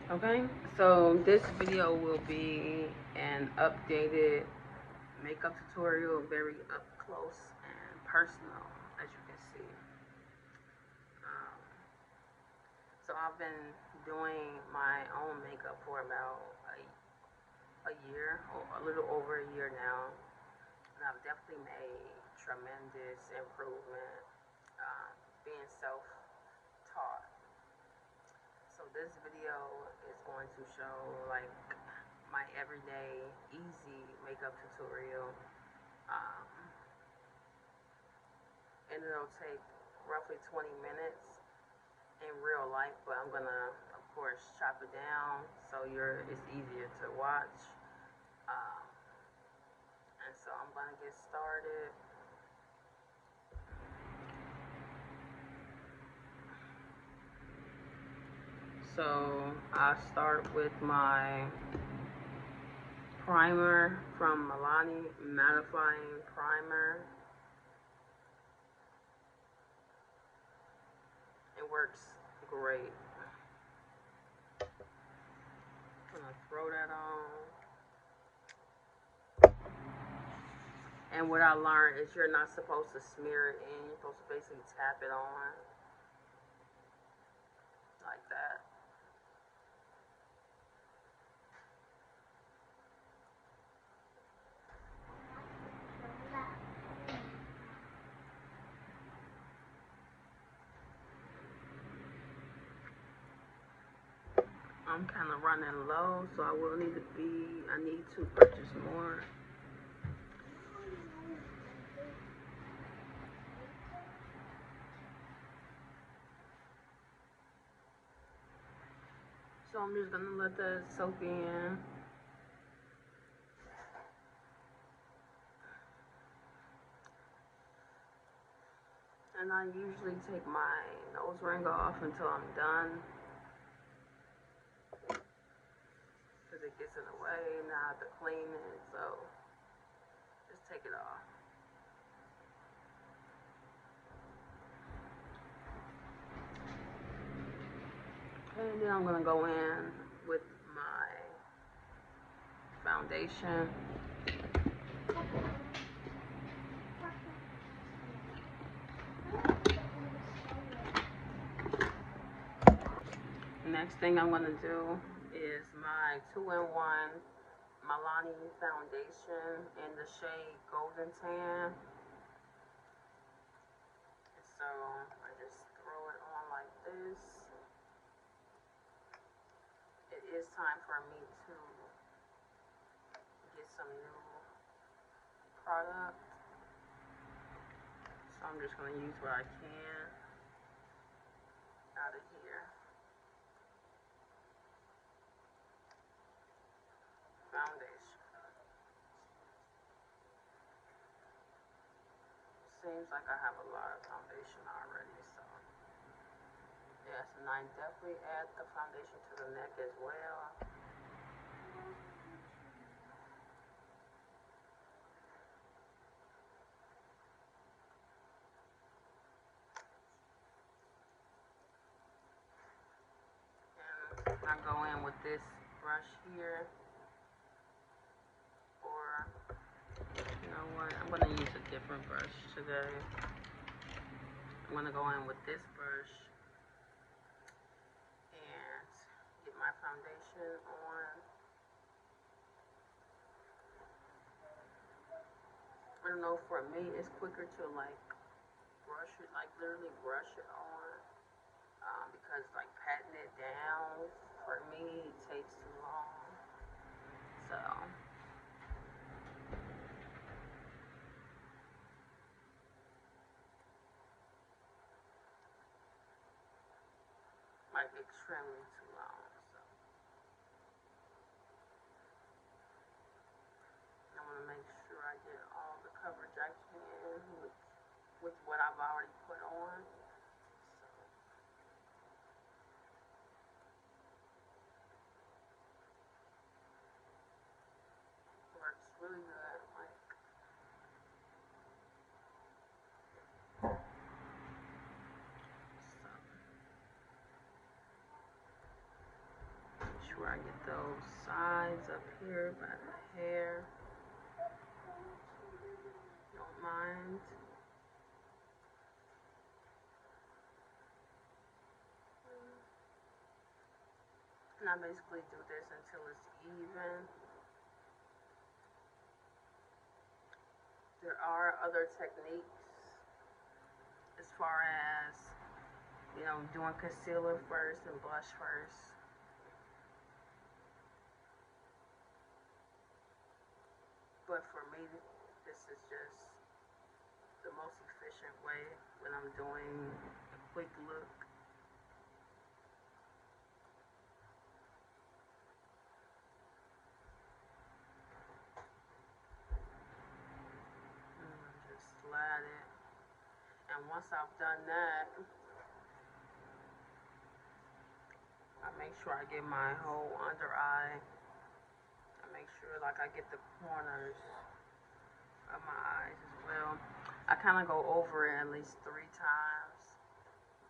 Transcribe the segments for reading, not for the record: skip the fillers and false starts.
Okay, so this video will be an updated makeup tutorial, very up close and personal, as you can see. Um, so I've been doing my own makeup for about a year, or a little over a year now, and I've definitely made tremendous improvement being self-taught. So this video is going to show like my everyday easy makeup tutorial, um, and it'll take roughly 20 minutes in real life, but I'm gonna of course chop it down so it's easier to watch, um, and so I'm gonna get started. So I start with my primer from Baddie mattifying primer. It works great. I'm gonna throw that on. And what I learned is you're not supposed to smear it in. You're supposed to basically tap it on like that. I'm kind of running low, so I need to purchase more. So I'm just gonna let that soak in. And I usually take my nose ring off until I'm done, because it gets in the way and I have to clean it, so just take it off. Okay, and then I'm gonna go in with my foundation. Next thing I'm gonna do is my 2-in-1 Baddie foundation in the shade Golden Tan. So I just throw it on like this. It is time for me to get some new product. So I'm just gonna use what I can out of here. Foundation. Seems like I have a lot of foundation already, so yes, and I definitely add the foundation to the neck as well. And I go in with this brush here, or you know what, I'm gonna use a different brush today. I'm gonna go in with this brush and get my foundation on. I don't know, for me it's quicker to like brush it, like literally brush it on, because like patting it down for me takes too long. So like extremely too long. So I want to make sure I get all the coverage I can with what I've already put on. So works really good. Like, sure I get those sides up here by the hair. Don't mind. And I basically do this until it's even. There are other techniques as far as, you know, doing concealer first and blush first. But for me, this is just the most efficient way when I'm doing a quick look. Just slide it. And once I've done that, I make sure I get my whole under eye. I make sure like I get the corners of my eyes as well. I kind of go over it at least 3 times,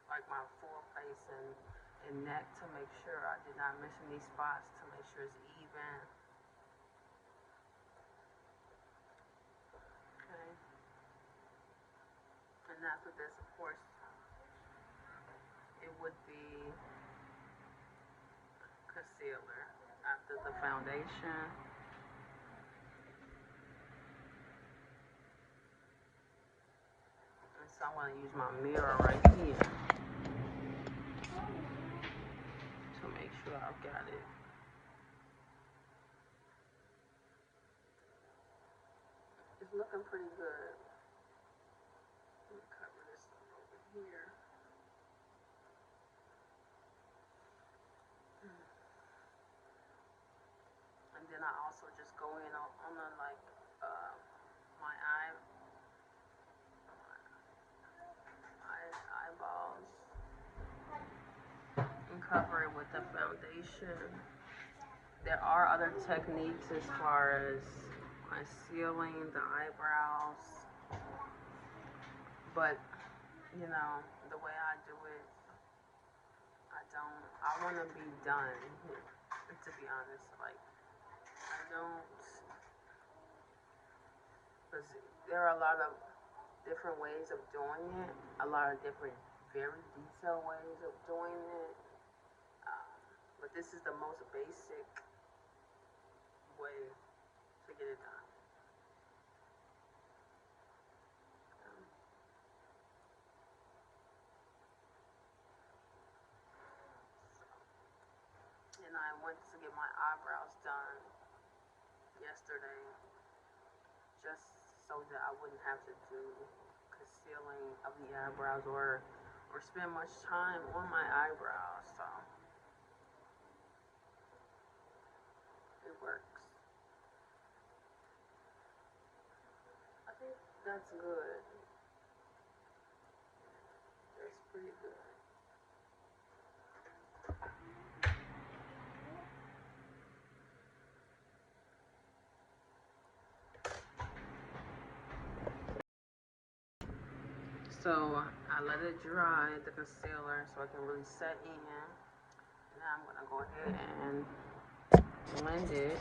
like my full face and neck, to make sure I did not miss any spots, to make sure it's even. Okay. And after this, of course, it would be concealer after the foundation. And so I'm going to use my mirror right here to make sure I've got it. It's looking pretty good. Let me cover this over here. And then I also just go in on the, like, my eyeballs and cover it with the foundation. There are other techniques as far as concealing the eyebrows, but you know, the way I do it, I want to be done, to be honest. Like, I don't, because there are a lot of different ways of doing it, a lot of different very detailed ways of doing it, but this is the most basic way to get it done. And I went to get my eyebrows done yesterday, just so that I wouldn't have to do concealing of the eyebrows or spend much time on my eyebrows. So it works. I think that's good. That's pretty good. So I let it dry, the concealer, so it can really set in. Now I'm gonna go ahead and blend it.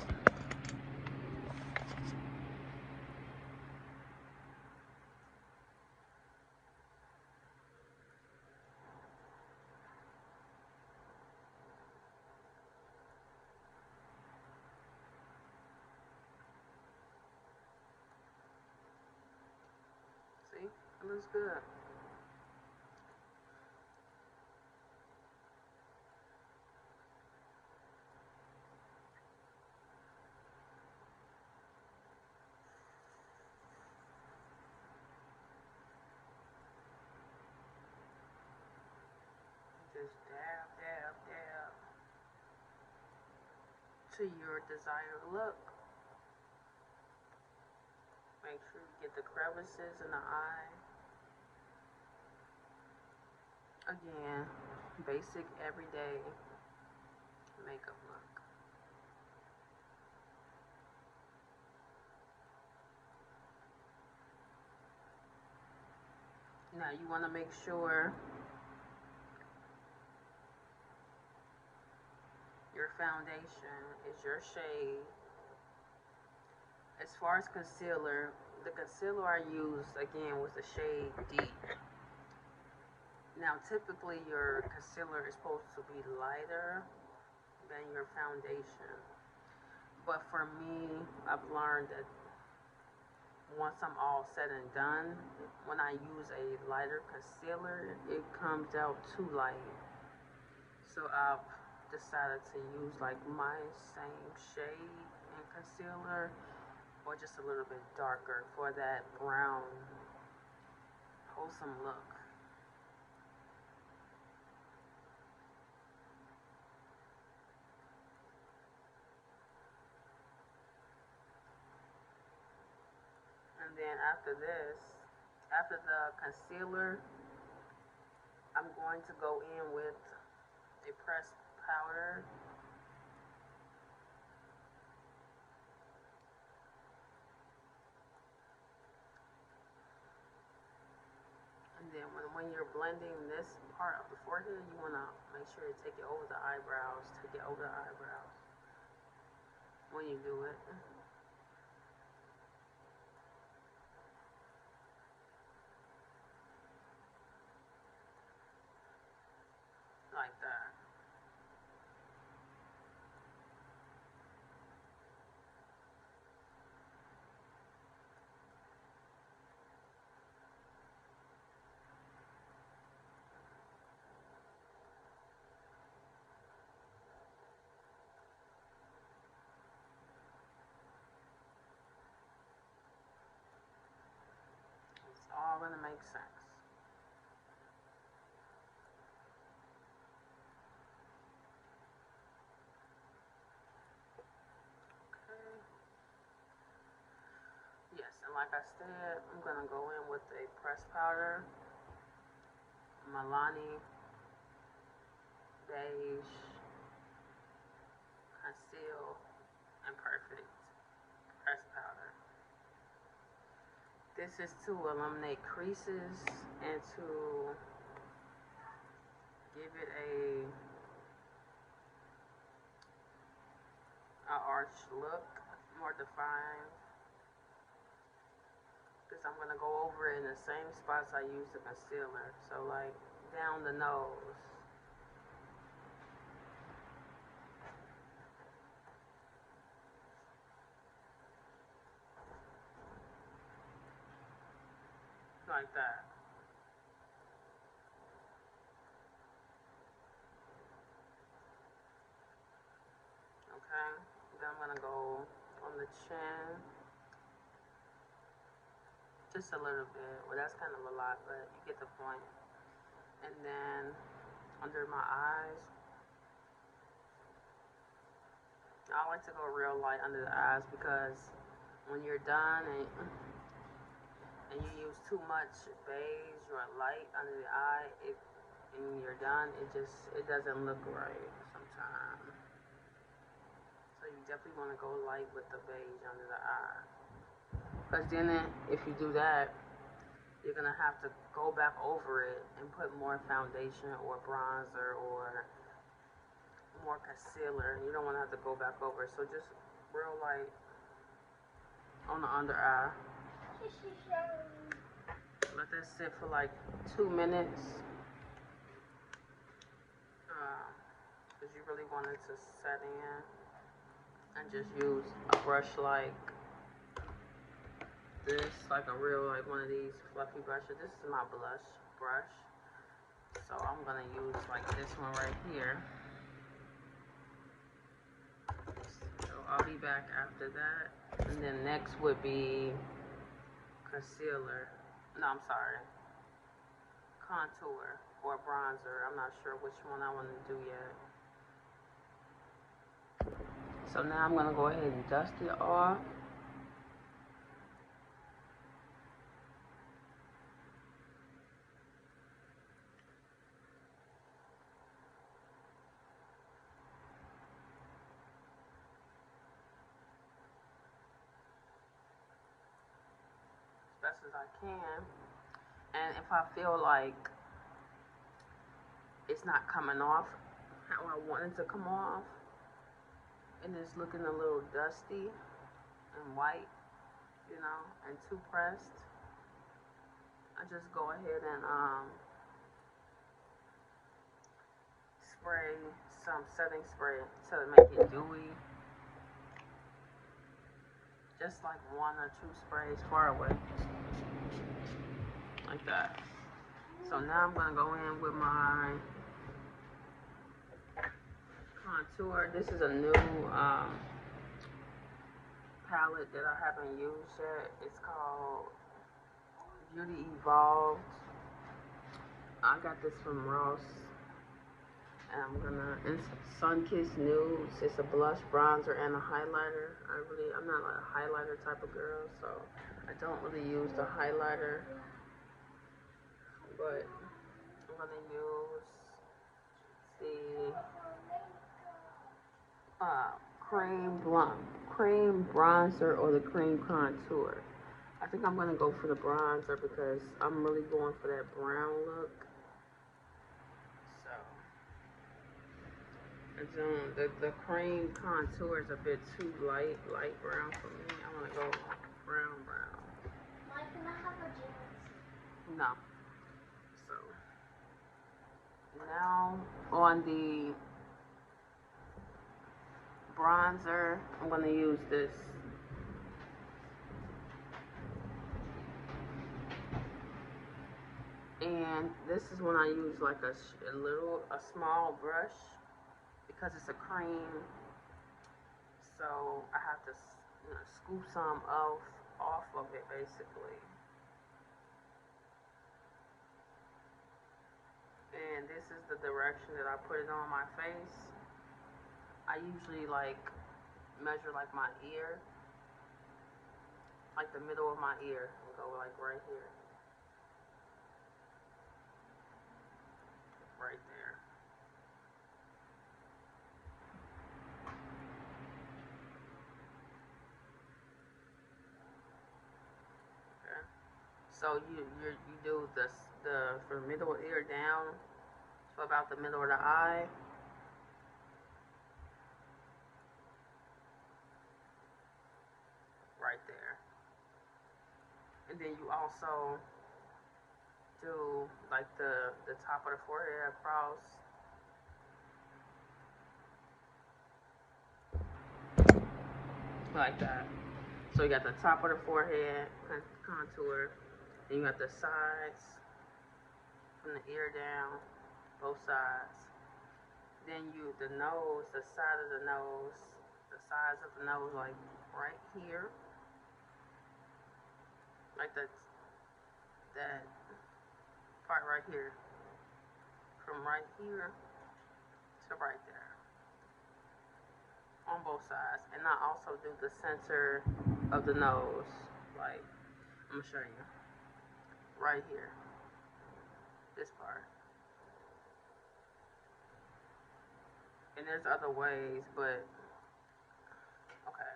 See, it looks good. Just dab, dab, dab to your desired look. Make sure you get the crevices in the eye. Again, basic everyday makeup look. Now you want to make sure Your foundation is your shade. As far as concealer, the concealer I used again was the shade Deep. Now typically your concealer is supposed to be lighter than your foundation. But for me, I've learned that once I'm all said and done, when I use a lighter concealer, it comes out too light. So I've decided to use like my same shade in concealer, or just a little bit darker for that brown, wholesome look. And then after this, after the concealer, I'm going to go in with a pressed powder. And then when you're blending this part of the forehead, you want to make sure to take it over the eyebrows. Take it over the eyebrows when you do it. Like that. It's all going to make sense. Okay. Yes, and like I said, I'm going to go in with a pressed powder, Milani Beige Conceal and Perfect pressed powder. This is to eliminate creases and to give it a arched look, more defined. Because I'm going to go over it in the same spots I used the concealer. So like down the nose. Like that. Okay. Then I'm going to go on the chin. Just a little bit. Well, that's kind of a lot, but you get the point. And then under my eyes, I like to go real light under the eyes because when you're done and you use too much beige or light under the eye, and you're done, it doesn't look right sometimes. So you definitely want to go light with the beige under the eye. Because then if you do that, you're going to have to go back over it and put more foundation or bronzer or more concealer. You don't want to have to go back over it. So just real light on the under eye. Let that sit for like 2 minutes. Because you really want it to set in. And just use a brush like this, like a real, like one of these fluffy brushes. This is my blush brush. So I'm going to use like this one right here. So I'll be back after that. And then next would be concealer. No, I'm sorry. Contour or bronzer. I'm not sure which one I want to do yet. So now I'm going to go ahead and dust it off. As best as I can. And if I feel like it's not coming off how I want it to come off, and it's looking a little dusty and white, you know, and too pressed, I just go ahead and spray some setting spray to make it dewy. Just like 1 or 2 sprays far away, like that. So now I'm gonna go in with my contour. This is a new palette that I haven't used yet. It's called Beauty Evolved. I got this from Ross. And it's Sun-Kissed Nudes. It's a blush, bronzer, and a highlighter. I'm not like a highlighter type of girl, so I don't really use the highlighter. But I'm gonna use the cream bronzer or the cream contour. I think I'm gonna go for the bronzer because I'm really going for that brown look. The cream contour is a bit too light brown for me. I want to go brown. Why can I have a juice? No. So now on the bronzer, I'm going to use this. And this is when I use like a small brush, because it's a cream, so I have to scoop some off of it basically. And this is the direction that I put it on my face. I usually like measure like my ear, like the middle of my ear, and go like right here, right there. So you do the from middle ear down to about the middle of the eye. Right there. And then you also do like the top of the forehead across. Like that. So you got the top of the forehead contour. Then you got the sides from the ear down, both sides. Then the nose, the side of the nose, the sides of the nose, like right here, like that part right here, from right here to right there, on both sides. And I also do the center of the nose, like I'm gonna show you, right here, this part. And there's other ways, but okay,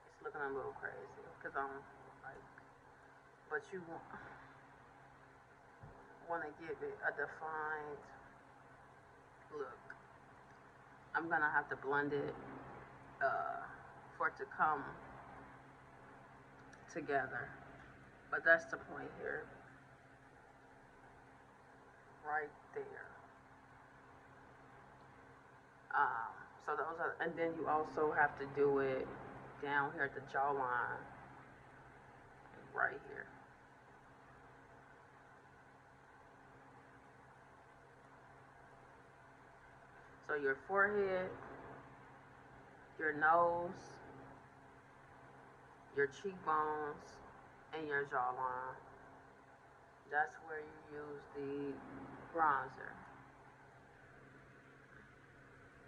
it's looking a little crazy because I'm like, but you want to give it a defined look. I'm gonna have to blend it for it to come together, but that's the point here, right there. So those are, and then you also have to do it down here at the jawline, right here. So your forehead, your nose, your cheekbones, and your jawline. That's where you use the bronzer.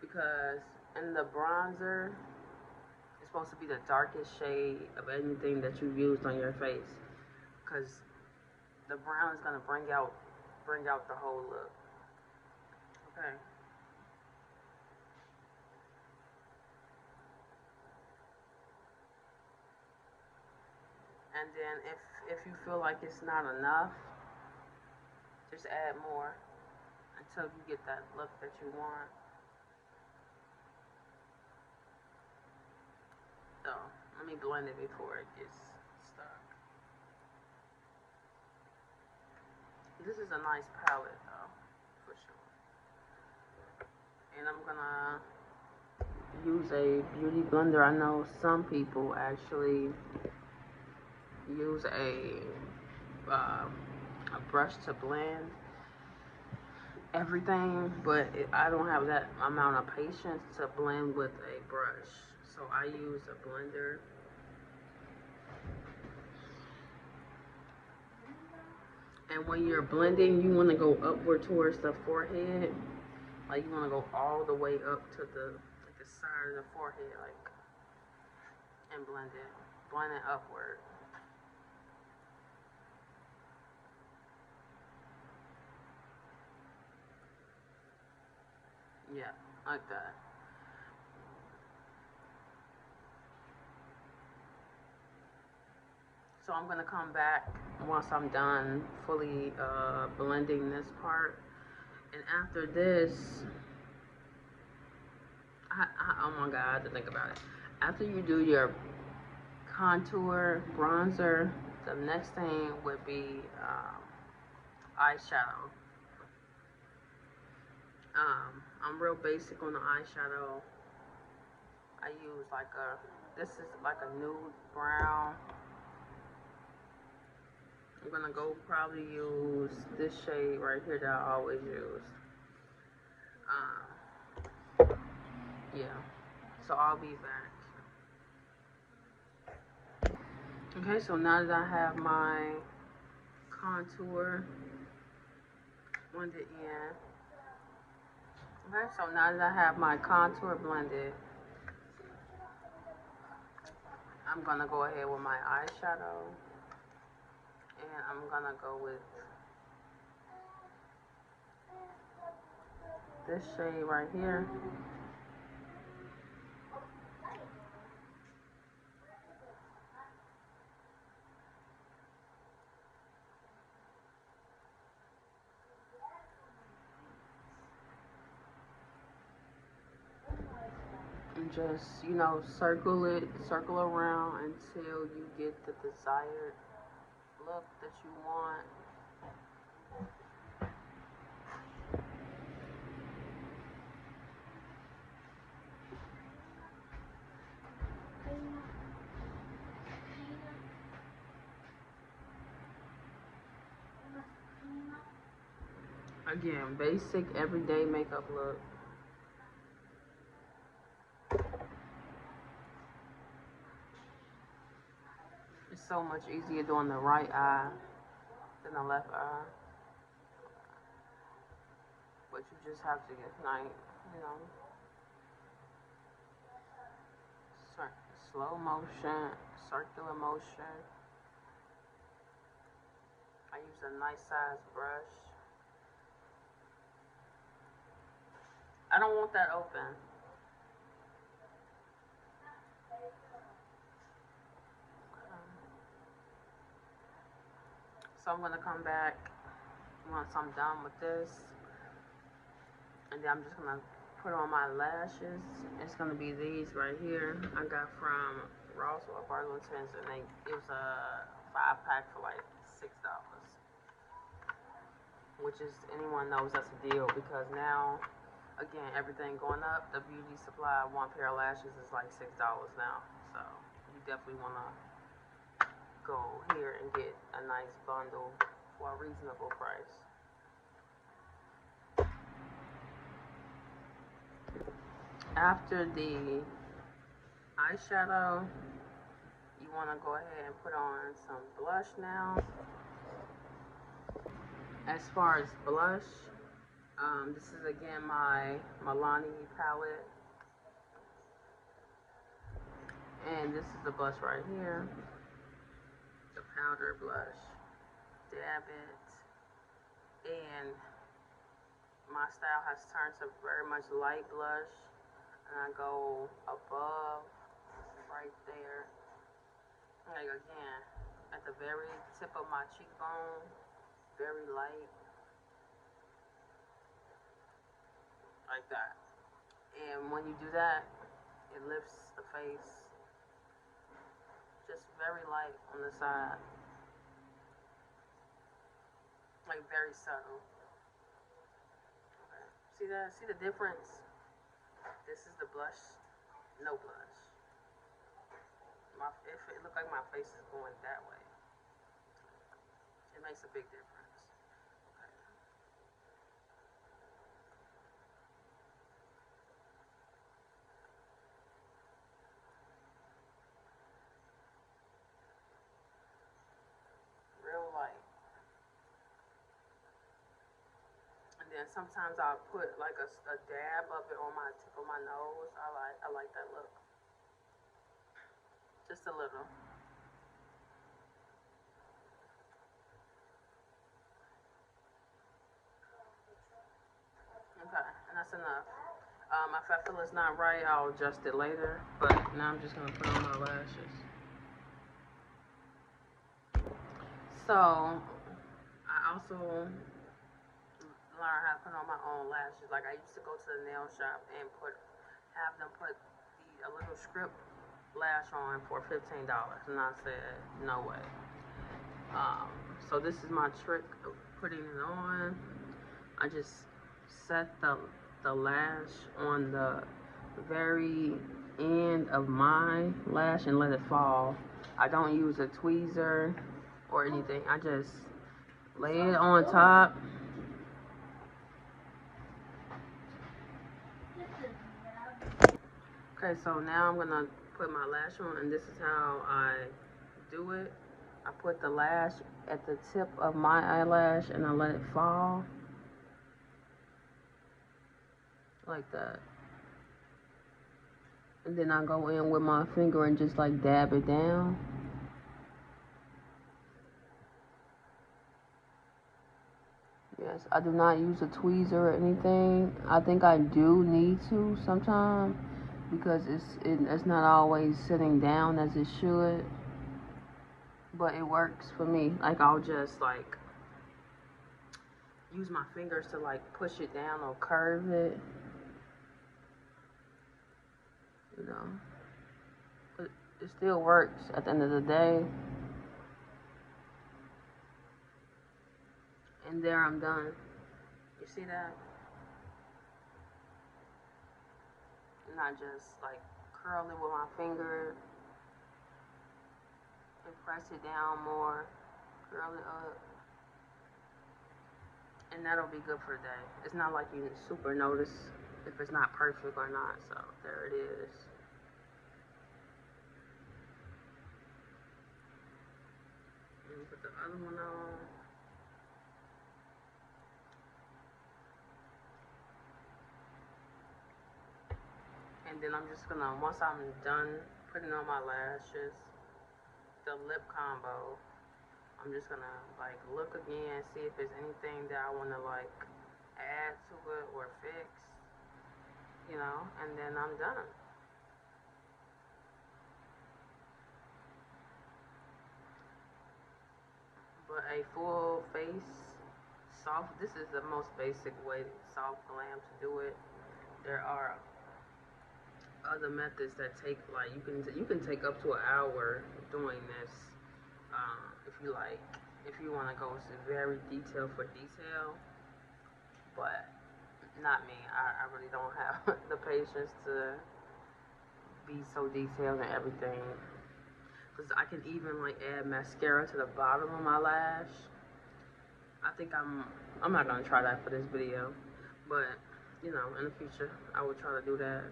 Because in the bronzer, it's supposed to be the darkest shade of anything that you've used on your face. Because the brown is gonna bring out the whole look. Okay. And then if you feel like it's not enough, just add more until you get that look that you want. me blend it before it gets stuck. This is a nice palette though, for sure. And I'm gonna use a beauty blender. I know some people actually use a brush to blend everything, but I don't have that amount of patience to blend with a brush, so I use a blender. And when you're blending, you want to go upward towards the forehead, like you want to go all the way up to the side of the forehead, like, and blend it upward. Yeah, like that. So I'm gonna come back once I'm done fully blending this part, and after this, oh my god, I have to think about it. After you do your contour, bronzer, the next thing would be eyeshadow. I'm real basic on the eyeshadow. I use this is like a nude brown. I'm gonna go probably use this shade right here that I always use. Yeah, so I'll be back. Okay, so now that I have my contour blended in, okay, so now that I have my contour blended, I'm gonna go ahead with my eyeshadow, and I'm gonna go with this shade right here. And just, circle around until you get the desired look that you want. Again, basic everyday makeup look. It's so much easier doing the right eye than the left eye. But you just have to get you know, slow motion, circular motion. I use a nice size brush. I don't want that open. So I'm gonna come back once I'm done with this, and then I'm just gonna put on my lashes. It's gonna be these right here. I got from Ross or Burlington's, and it was a 5-pack for like $6, which is, anyone knows that's a deal, because now, again, everything going up. The beauty supply, one pair of lashes is like $6 now. So you definitely wanna go here and get a nice bundle for a reasonable price. After the eyeshadow, you want to go ahead and put on some blush now. As far as blush, this is again my Milani palette, and this is the blush right here, the powder blush. Dab it, and my style has turned to very much light blush, and I go above, right there, like again, at the very tip of my cheekbone, very light, like that. And when you do that, it lifts the face Just very light on the side. Like very subtle. Okay. See that? See the difference? This is the blush, no blush. If it look like my face is going that way, it makes a big difference. Okay. Real light. And then sometimes I'll put like a dab of it on my tip of my nose. I like that look. Just a little. Okay, and that's enough. If I feel it's not right, I'll adjust it later. But now I'm just gonna put on my lashes. So I also learn how to put on my own lashes. Like I used to go to the nail shop and have them put a little script lash on for $15, and I said no way. So this is my trick of putting it on. I just set the lash on the very end of my lash and let it fall. I don't use a tweezer or anything. I just lay it on top. Okay, so now I'm gonna put my lash on, and this is how I do it. I put the lash at the tip of my eyelash and I let it fall like that. And then I go in with my finger and just like dab it down. Yes, I do not use a tweezer or anything. I think I do need to sometimes because it's not always sitting down as it should. But it works for me. Like I'll just like use my fingers to like push it down or curve it. You know. But it still works at the end of the day. And there I'm done. You see that? And I just like curl it with my finger and press it down more. Curl it up. And that'll be good for the day. It's not like you super notice if it's not perfect or not. So there it is. And put the other one on. And then I'm just gonna, once I'm done putting on my lashes, the lip combo, I'm just gonna like look again, see if there's anything that I wanna like add to it or fix, you know, and then I'm done. But a full face, soft, this is the most basic way, soft glam to do it. There are other methods that take like, you can take up to an hour doing this, if you like, if you want to go very detail for detail, but not me. I really don't have the patience to be so detailed and everything. Because I can even like add mascara to the bottom of my lash. I think I'm not gonna try that for this video, but you know, in the future I will try to do that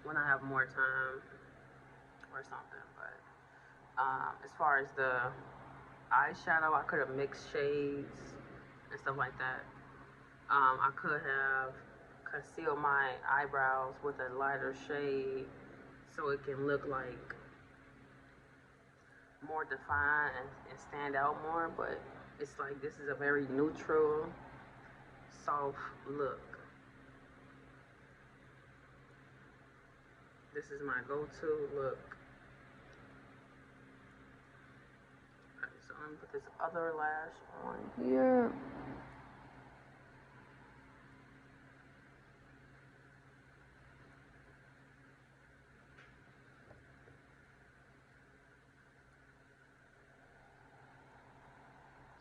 when I have more time or something. But as far as the eyeshadow, I could have mixed shades and stuff like that. I could have concealed my eyebrows with a lighter shade so it can look like more defined and stand out more, but it's like this is a very neutral, soft look. This is my go-to look. Okay, so I'm gonna put this other lash on here.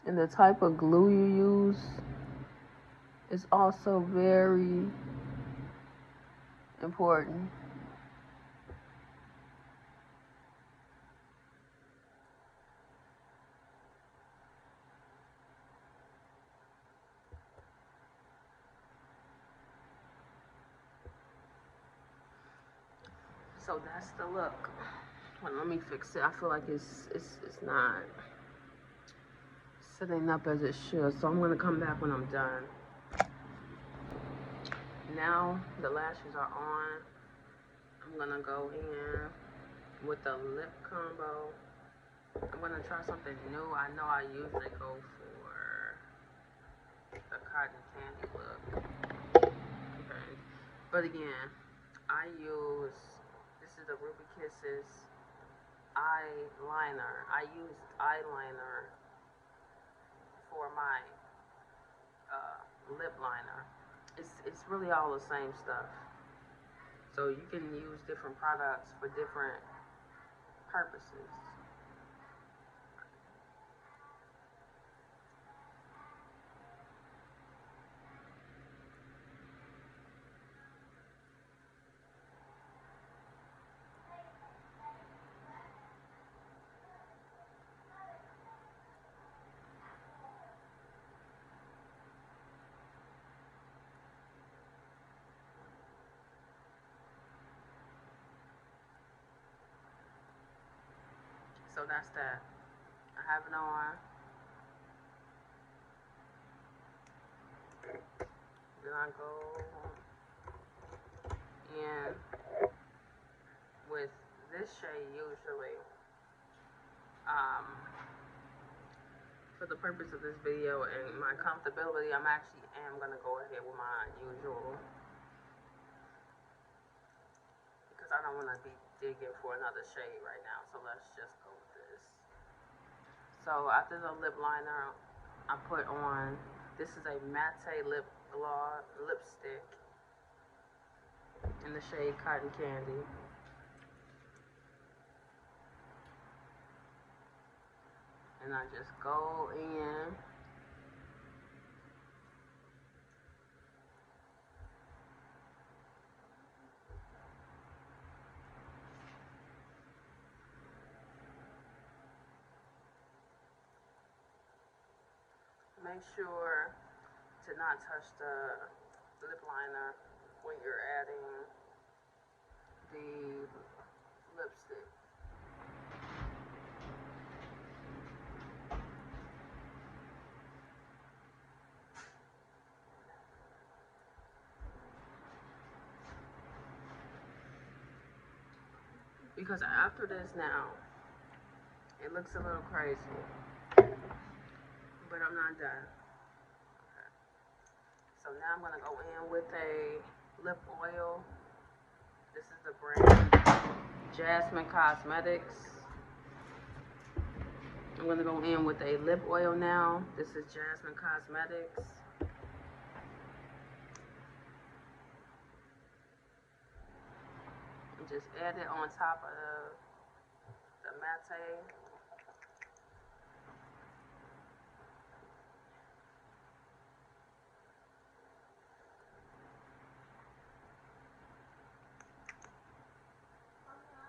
And the type of glue you use is also very important. So that's the look. Well, let me fix it. I feel like it's not sitting up as it should. So I'm gonna come back when I'm done. Now the lashes are on. I'm gonna go in with the lip combo. I'm gonna try something new. I know I usually go for the cotton candy look. Okay. But again, I use, this is the Ruby Kisses eyeliner. I used eyeliner for my lip liner. It's really all the same stuff. So you can use different products for different purposes. So that's that. I have it on. Then I go in with this shade usually. Um, for the purpose of this video and my comfortability, I'm actually gonna go ahead with my usual because I don't want to be digging for another shade right now. So let's just go with this. So after the lip liner, I put on, this is a matte lip gloss lipstick in the shade Cotton Candy. And I just go in. Make sure to not touch the lip liner when you're adding the lipstick. Because after this now, it looks a little crazy, but I'm not done. Okay. So now I'm gonna go in with a lip oil. This is the brand Jasmine Cosmetics. I'm gonna go in with a lip oil now. This is Jasmine Cosmetics. And just add it on top of the matte.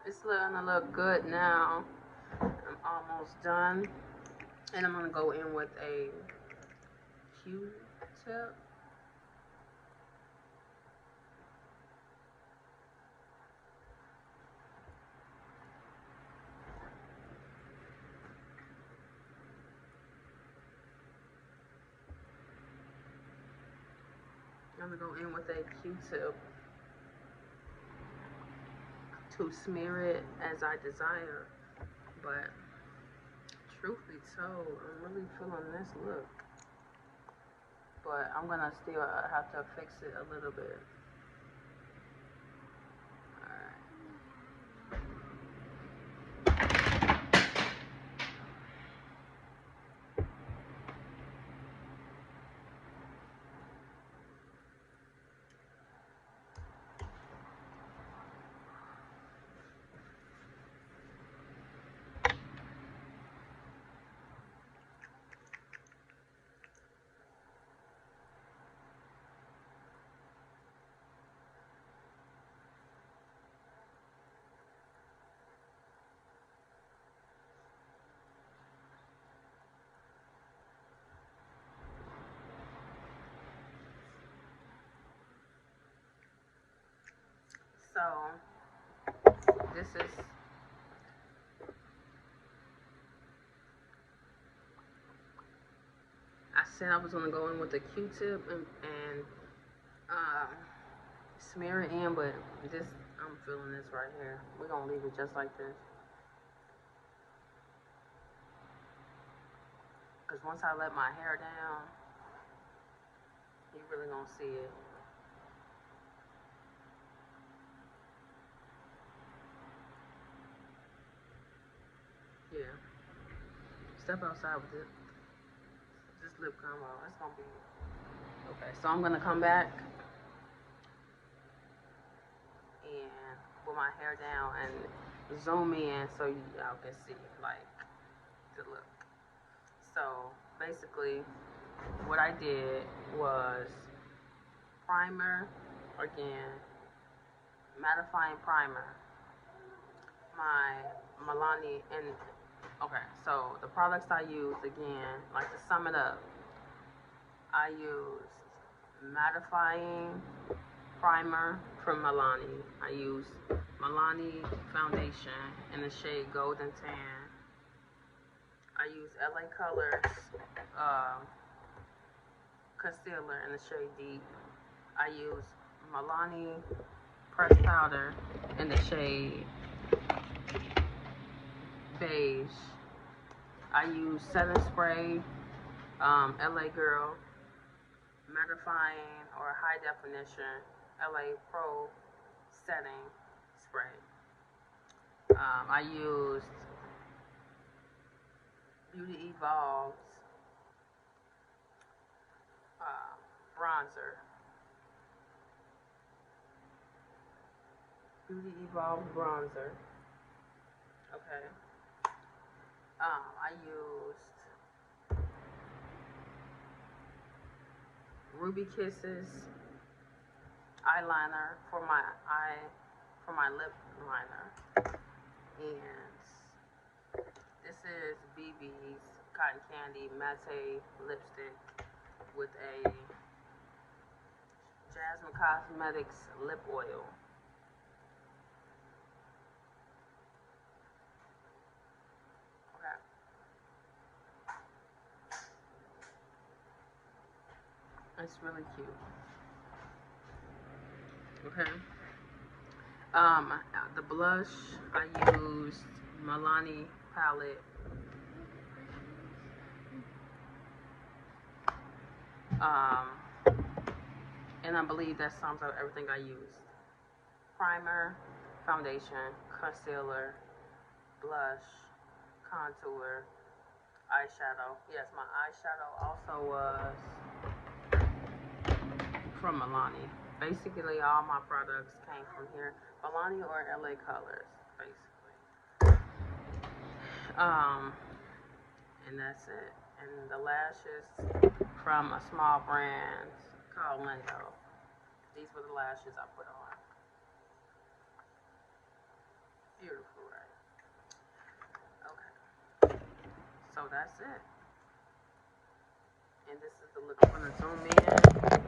It's starting to look good now. I'm almost done. And I'm gonna go in with a Q-tip. I'm gonna go in with a Q-tip to smear it as I desire. But truth be told, I'm really feeling this look. But I'm gonna still have to fix it a little bit. So this is, I said I was gonna go in with a Q-tip and uh, smear it in, but this, I'm feeling this right here. We're gonna leave it just like this. Cause once I let my hair down, you really gonna see it. Yeah. Step outside with this lip combo. It's gonna be okay. So I'm gonna come back and with my hair down and zoom in so y'all can see like the look. So basically, what I did was primer again, mattifying primer, my Milani, and okay. So the products I used again, like to sum it up, I used mattifying primer from Milani. I used Milani foundation in the shade Golden Tan. I used LA Colors uh, concealer in the shade Deep. I used Milani pressed powder in the shade Beige. I used setting spray, LA Girl, mattifying or high definition LA Pro setting spray. I used Beauty Evolve's bronzer. Beauty Evolve bronzer. Okay. I used Ruby Kisses eyeliner for my lip liner, and this is BB's Cotton Candy Matte Lipstick with a Jasmine Cosmetics lip oil. Okay. It's really cute. Okay. The blush I used Milani palette. Um, and I believe that sums up everything I used. Primer, foundation, concealer, blush, contour, eyeshadow. Yes, my eyeshadow also was from Milani. Basically, all my products came from here. Milani or LA Colors, basically. And that's it. And the lashes from a small brand called Lindo. These were the lashes I put on. Beautiful, right? Okay. So that's it. And this is the look. I'm gonna zoom in.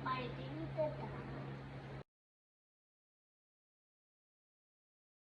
Baddie, did you do that?